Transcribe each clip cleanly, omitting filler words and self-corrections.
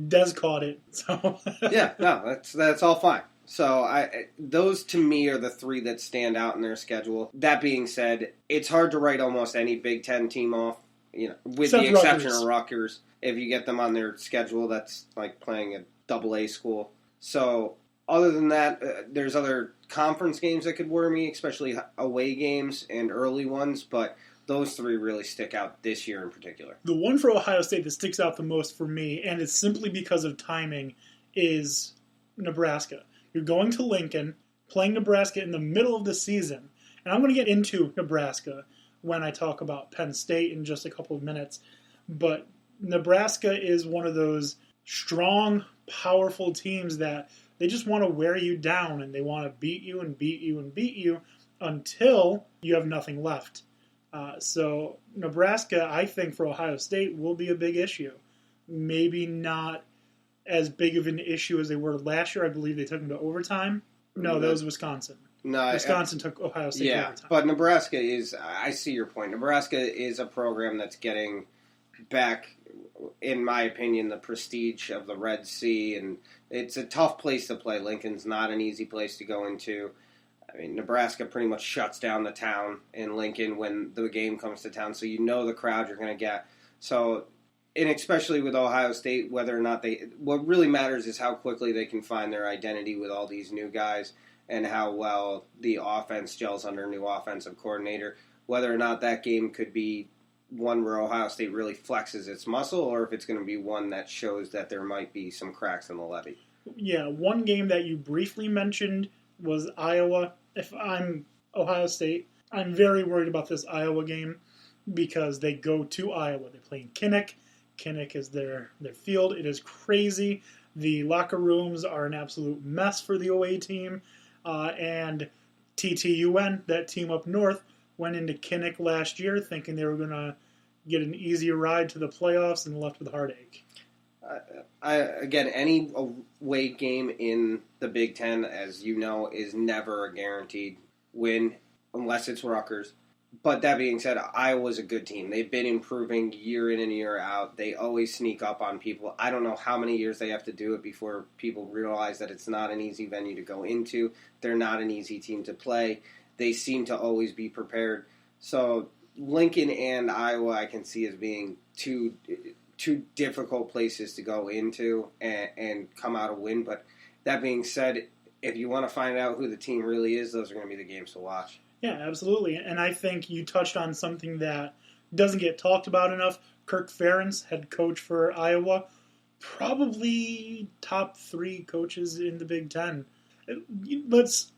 Des caught it. So Yeah, no, that's all fine. So those to me are the three that stand out in their schedule. That being said, it's hard to write almost any Big Ten team off, with the exception of Rutgers. If you get them on their schedule, that's like playing a AA school. So other than that, there's other conference games that could worry me, especially away games and early ones, but those three really stick out this year in particular. The one for Ohio State that sticks out the most for me, and it's simply because of timing, is Nebraska. You're going to Lincoln, playing Nebraska in the middle of the season. And I'm going to get into Nebraska when I talk about Penn State in just a couple of minutes. But Nebraska is one of those strong, powerful teams that they just want to wear you down, and they want to beat you and beat you and beat you until you have nothing left. So Nebraska, I think, for Ohio State will be a big issue. Maybe not as big of an issue as they were last year. I believe they took them to overtime. No, that was Wisconsin. No, Wisconsin took Ohio State to overtime. But Nebraska is, I see your point. Nebraska is a program that's getting back, in my opinion, the prestige of the Red Sea, and it's a tough place to play. Lincoln's not an easy place to go into. I mean, Nebraska pretty much shuts down the town in Lincoln when the game comes to town, so you know the crowd you're going to get. So, and especially with Ohio State, whether or not what really matters is how quickly they can find their identity with all these new guys and how well the offense gels under a new offensive coordinator. Whether or not that game could be one where Ohio State really flexes its muscle, or if it's going to be one that shows that there might be some cracks in the levee. Yeah, one game that you briefly mentioned was Iowa. If I'm Ohio State, I'm very worried about this Iowa game because they go to Iowa. They play in Kinnick. Kinnick is their field. It is crazy. The locker rooms are an absolute mess for the away team. And TTUN, that team up north, went into Kinnick last year thinking they were going to get an easier ride to the playoffs and left with a heartache. Again, any away game in the Big Ten, as you know, is never a guaranteed win unless it's Rutgers. But that being said, Iowa's a good team. They've been improving year in and year out. They always sneak up on people. I don't know how many years they have to do it before people realize that it's not an easy venue to go into. They're not an easy team to play. They seem to always be prepared. So Lincoln and Iowa I can see as being two difficult places to go into and come out a win. But that being said, if you want to find out who the team really is, those are going to be the games to watch. Yeah, absolutely. And I think you touched on something that doesn't get talked about enough. Kirk Ferentz, head coach for Iowa, probably top 3 coaches in the Big Ten. Let's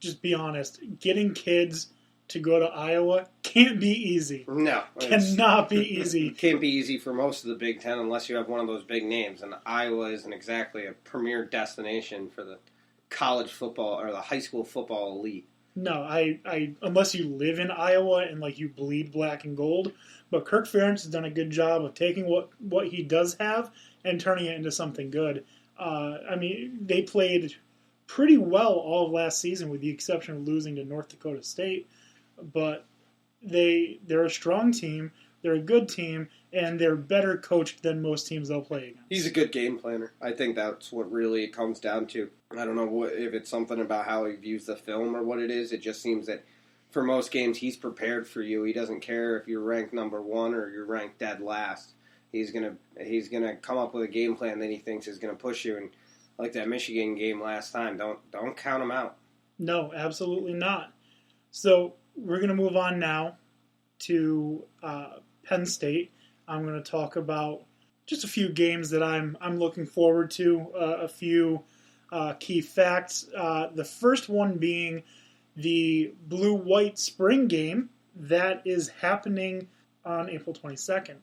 just be honest. Getting kids to go to Iowa can't be easy. No. Cannot be easy. It can't be easy for most of the Big Ten unless you have one of those big names. And Iowa isn't exactly a premier destination for the college football or the high school football elite. No, I unless you live in Iowa and like you bleed black and gold. But Kirk Ferentz has done a good job of taking what he does have and turning it into something good. I mean, they played pretty well all of last season with the exception of losing to North Dakota State. But they're a strong team, they're a good team, and they're better coached than most teams they'll play against. He's a good game planner. I think that's what really it comes down to. I don't know if it's something about how he views the film or what it is. It just seems that for most games he's prepared for you. He doesn't care if you're ranked number 1 or you're ranked dead last. He's gonna come up with a game plan that he thinks is gonna push you. And like that Michigan game last time, don't count him out. No, absolutely not. So we're gonna move on now to Penn State. I'm going to talk about just a few games that I'm looking forward to, a few key facts. The first one being the Blue-White Spring game that is happening on April 22nd.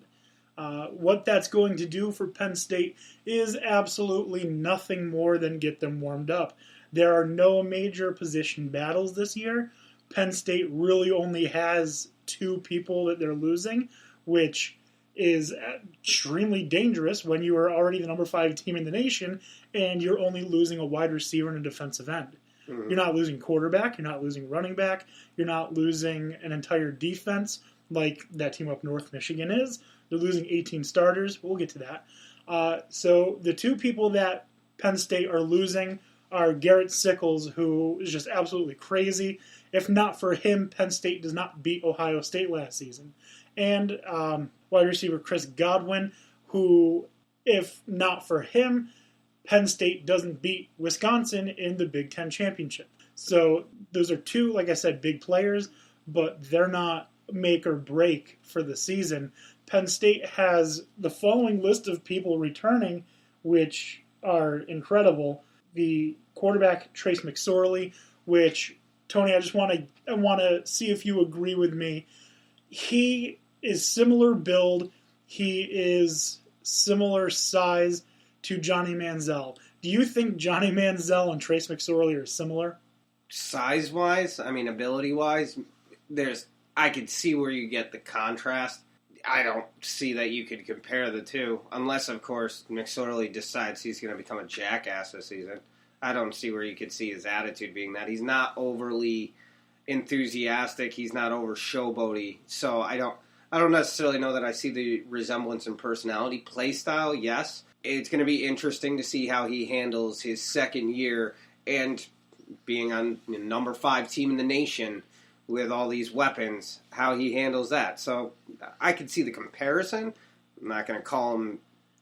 What that's going to do for Penn State is absolutely nothing more than get them warmed up. There are no major position battles this year. Penn State really only has 2 people that they're losing, which is extremely dangerous when you are already the number 5 team in the nation and you're only losing a wide receiver and a defensive end. Mm-hmm. You're not losing quarterback, you're not losing running back, you're not losing an entire defense like that team up north, Michigan is. They're losing 18 starters. We'll get to that. So the two people that Penn State are losing are Garrett Sickles, who is just absolutely crazy. If not for him, Penn State does not beat Ohio State last season. And wide receiver Chris Godwin, who, if not for him, Penn State doesn't beat Wisconsin in the Big Ten championship. So those are two, like I said, big players, but they're not make or break for the season. Penn State has the following list of people returning, which are incredible. The quarterback, Trace McSorley, which, Tony, I just want to see if you agree with me. He is similar build. He is similar size to Johnny Manziel. Do you think Johnny Manziel and Trace McSorley are similar? Size-wise, ability-wise, I could see where you get the contrast. I don't see that you could compare the two, unless, of course, McSorley decides he's going to become a jackass this season. I don't see where you could see his attitude being that. He's not overly enthusiastic. He's not over showboaty. So I don't necessarily know that I see the resemblance in personality. Play style, yes. It's going to be interesting to see how he handles his second year and being on the number 5 team in the nation with all these weapons, how he handles that. So I could see the comparison. I'm not going to call him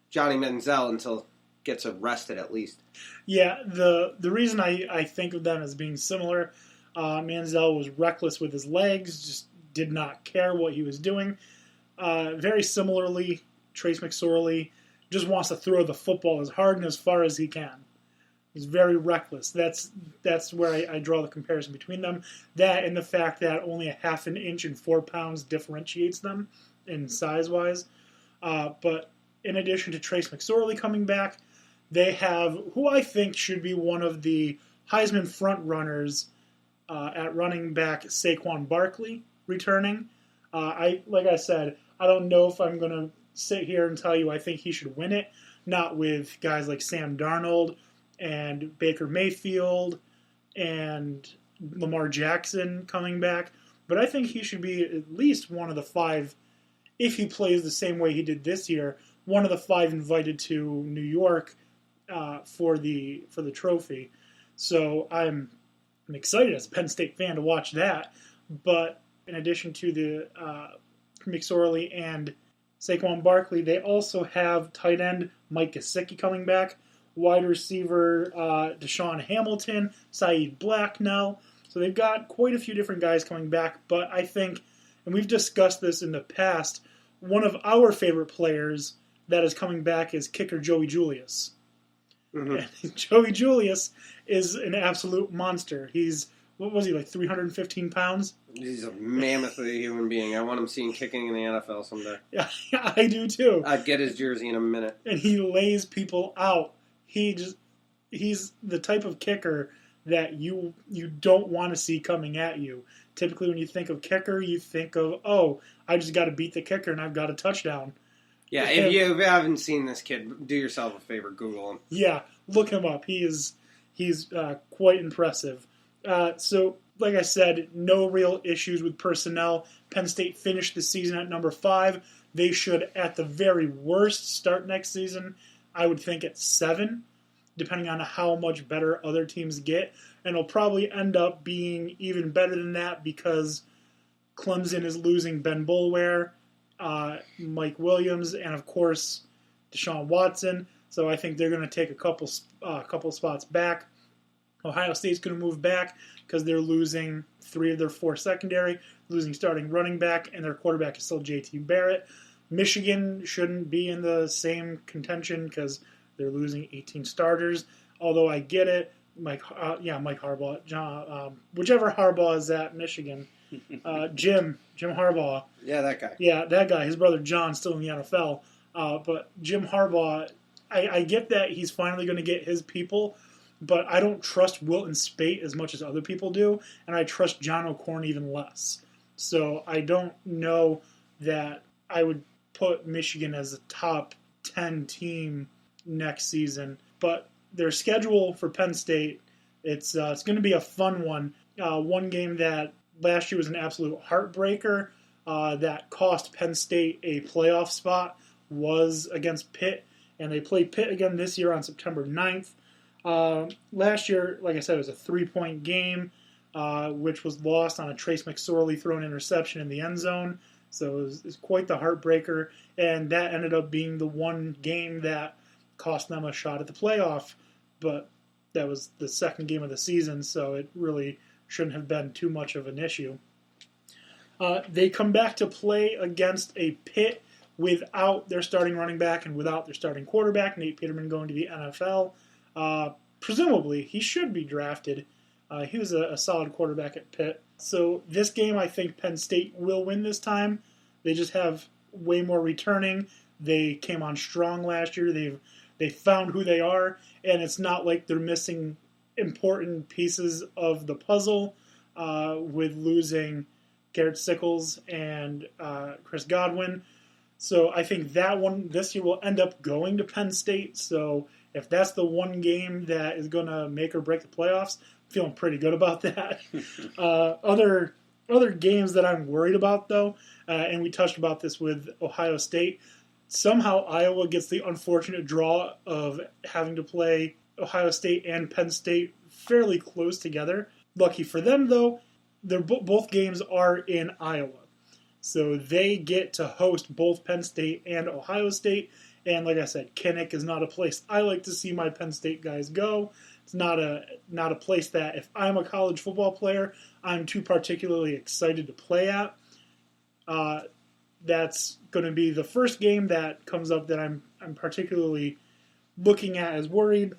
Johnny Manziel until gets arrested at least. Yeah, the reason I think of them as being similar, Manziel was reckless with his legs, just did not care what he was doing. Very similarly, Trace McSorley just wants to throw the football as hard and as far as he can. He's very reckless. That's where I draw the comparison between them. That and the fact that only a half an inch and 4 pounds differentiates them in size-wise. But in addition to Trace McSorley coming back, they have who I think should be one of the Heisman front runners at running back, Saquon Barkley, returning. Like I said, I don't know if I'm going to sit here and tell you I think he should win it. Not with guys like Sam Darnold and Baker Mayfield and Lamar Jackson coming back. But I think he should be at least one of the 5, if he plays the same way he did this year, one of the 5 invited to New York for the trophy. So I'm excited as a Penn State fan to watch that. But in addition to the McSorley and Saquon Barkley, they also have tight end Mike Gesicki coming back, wide receiver Deshaun Hamilton, Saeed Blacknell. So they've got quite a few different guys coming back. But I think, and we've discussed this in the past, one of our favorite players that is coming back is kicker Joey Julius. Mm-hmm. And Joey Julius is an absolute monster. He's, what was he, like 315 pounds? He's a mammoth of a human being. I want him seen kicking in the NFL someday. Yeah, I do too. I'd get his jersey in a minute. And he lays people out. He's the type of kicker that you don't want to see coming at you. Typically when you think of kicker, you think of, oh, I just got to beat the kicker and I've got a touchdown. Yeah, if you haven't seen this kid, do yourself a favor, Google him. Yeah, look him up. He's quite impressive. So, like I said, no real issues with personnel. Penn State finished the season at number 5. They should, at the very worst, start next season, I would think, at 7, depending on how much better other teams get. And it'll probably end up being even better than that because Clemson is losing Ben Boulware, Mike Williams, and, of course, Deshaun Watson. So I think they're going to take a couple spots back. Ohio State's going to move back because they're losing 3 of their 4 secondary, losing starting running back, and their quarterback is still J.T. Barrett. Michigan shouldn't be in the same contention because they're losing 18 starters, although I get it. Mike Harbaugh, John, whichever Harbaugh is at Michigan. Jim Harbaugh. Yeah, that guy. Yeah, that guy. His brother John's still in the NFL. But Jim Harbaugh, I get that he's finally going to get his people, but I don't trust Wilton Spate as much as other people do, and I trust John O'Corn even less. So I don't know that I would put Michigan as a top 10 team next season. But their schedule for Penn State, it's going to be a fun one. One game that last year was an absolute heartbreaker that cost Penn State a playoff spot was against Pitt, and they play Pitt again this year on September 9th. Last year, like I said, it was a 3-point game, which was lost on a Trace McSorley thrown interception in the end zone. So it was quite the heartbreaker, and that ended up being the one game that cost them a shot at the playoff. But that was the second game of the season, so it really shouldn't have been too much of an issue. They come back to play against a Pitt without their starting running back and without their starting quarterback, Nate Peterman going to the NFL. Presumably, he should be drafted. He was a solid quarterback at Pitt. So this game, I think Penn State will win this time. They just have way more returning. They came on strong last year. They found who they are, and it's not like they're missing important pieces of the puzzle with losing Garrett Sickles and Chris Godwin. So I think that one this year will end up going to Penn State. So if that's the one game that is going to make or break the playoffs, I'm feeling pretty good about that. Other games that I'm worried about, though, and we touched about this with Ohio State, somehow Iowa gets the unfortunate draw of having to play Ohio State and Penn State fairly close together. Lucky for them, though, both games are in Iowa. So they get to host both Penn State and Ohio State. And like I said, Kinnick is not a place I like to see my Penn State guys go. It's not a place that if I'm a college football player, I'm too particularly excited to play at. That's going to be the first game that comes up that I'm particularly looking at as worried.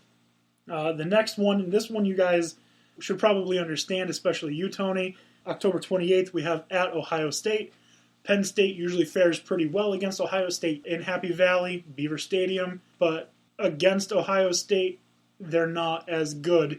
The next one, and this one you guys should probably understand, especially you, Tony. October 28th, we have at Ohio State. Penn State usually fares pretty well against Ohio State in Happy Valley, Beaver Stadium, but against Ohio State, they're not as good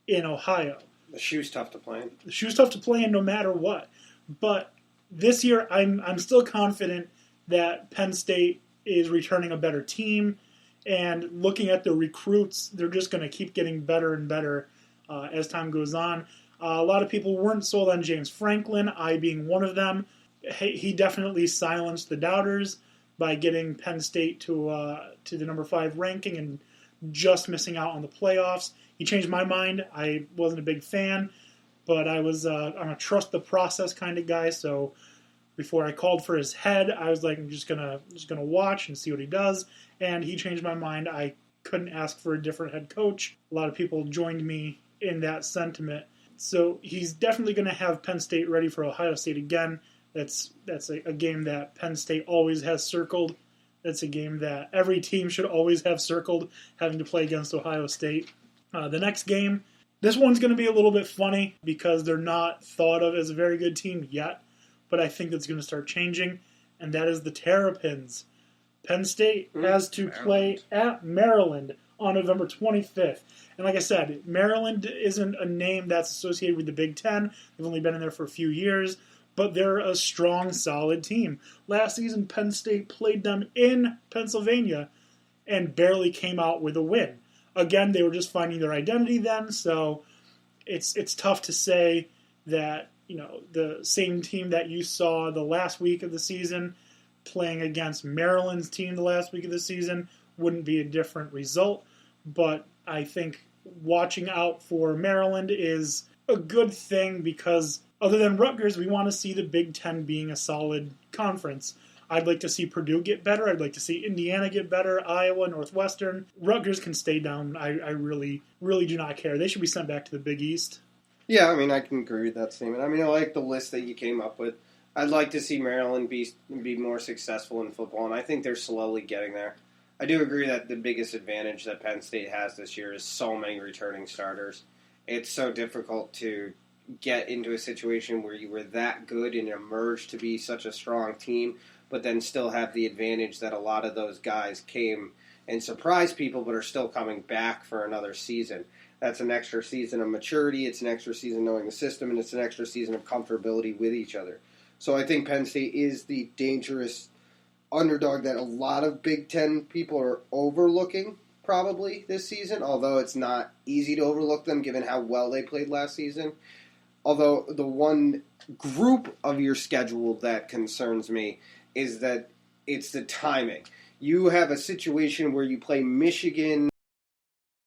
in Ohio. The shoe's tough to play in. The shoe's tough to play in no matter what. But this year, I'm still confident that Penn State is returning a better team, and looking at the recruits, they're just going to keep getting better and better as time goes on. A lot of people weren't sold on James Franklin, I being one of them. He definitely silenced the doubters by getting Penn State to the number 5 ranking and just missing out on the playoffs. He changed my mind. I wasn't a big fan, but I'm a trust the process kind of guy. So before I called for his head, I was like, I'm just gonna watch and see what he does. And he changed my mind. I couldn't ask for a different head coach. A lot of people joined me in that sentiment. So he's definitely going to have Penn State ready for Ohio State again. That's a game that Penn State always has circled. That's a game that every team should always have circled, having to play against Ohio State. The next game, this one's going to be a little bit funny because they're not thought of as a very good team yet, but I think that's going to start changing, and that is the Terrapins. Penn State has to play at Maryland on November 25th. And like I said, Maryland isn't a name that's associated with the Big Ten. They've only been in there for a few years, but they're a strong, solid team. Last season, Penn State played them in Pennsylvania and barely came out with a win. Again, they were just finding their identity then, so it's tough to say that, the same team that you saw the last week of the season playing against Maryland's team the last week of the season wouldn't be a different result. But I think watching out for Maryland is a good thing because other than Rutgers, we want to see the Big Ten being a solid conference. I'd like to see Purdue get better. I'd like to see Indiana get better, Iowa, Northwestern. Rutgers can stay down. I really, really do not care. They should be sent back to the Big East. Yeah, I can agree with that statement. I like the list that you came up with. I'd like to see Maryland be more successful in football, and I think they're slowly getting there. I do agree that the biggest advantage that Penn State has this year is so many returning starters. It's so difficult to get into a situation where you were that good and emerged to be such a strong team, but then still have the advantage that a lot of those guys came and surprised people but are still coming back for another season. That's an extra season of maturity, it's an extra season knowing the system, and it's an extra season of comfortability with each other. So I think Penn State is the dangerous underdog that a lot of Big Ten people are overlooking probably this season, although it's not easy to overlook them given how well they played last season. Although the one group of your schedule that concerns me is that it's the timing. you have a situation where you play Michigan